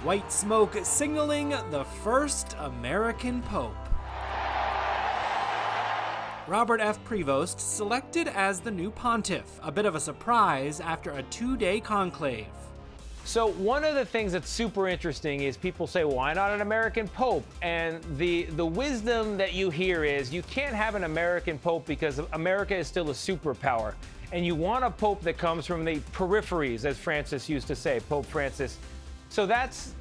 White smoke signaling the first American Pope. Robert F. Prevost selected as the new Pontiff, a bit of a surprise after a 2-day conclave. So one of the things that's super interesting is people say, why not an American Pope? And the wisdom that you hear is you can't have an American Pope because America is still a superpower. And you want a Pope that comes from the peripheries, as Francis used to say, Pope Francis. So that's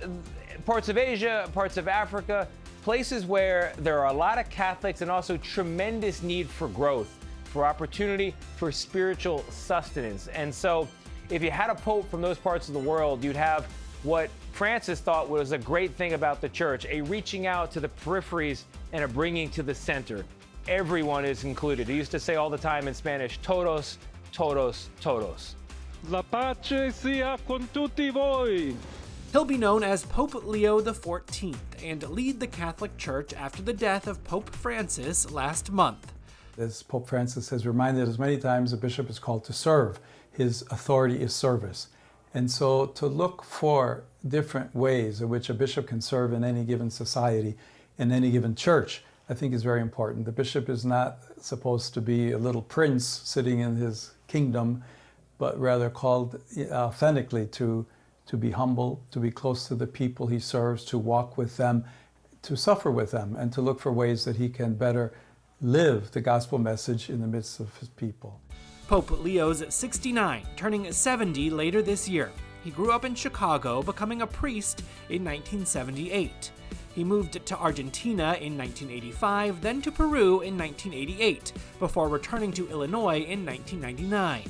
parts of Asia, parts of Africa, places where there are a lot of Catholics and also tremendous need for growth, for opportunity, for spiritual sustenance. And so if you had a pope from those parts of the world, you'd have what Francis thought was a great thing about the church, a reaching out to the peripheries and a bringing to the center. Everyone is included. He used to say all the time in Spanish, todos, todos, todos. La pace sia con tutti voi. He'll be known as Pope Leo XIV and lead the Catholic Church after the death of Pope Francis last month. As Pope Francis has reminded us many times, a bishop is called to serve. His authority is service. And so to look for different ways in which a bishop can serve in any given society, in any given church, I think is very important. The bishop is not supposed to be a little prince sitting in his kingdom, but rather called authentically to be humble, to be close to the people he serves, to walk with them, to suffer with them, and to look for ways that he can better live the gospel message in the midst of his people. Pope Leo's 69, turning 70 later this year. He grew up in Chicago, becoming a priest in 1978. He moved to Argentina in 1985, then to Peru in 1988, before returning to Illinois in 1999.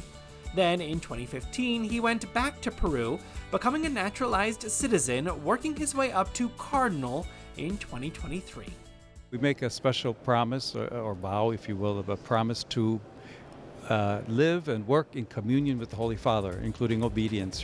Then, in 2015, he went back to Peru, becoming a naturalized citizen, working his way up to Cardinal in 2023. We make a special promise, or vow, if you will, of a promise to live and work in communion with the Holy Father, including obedience,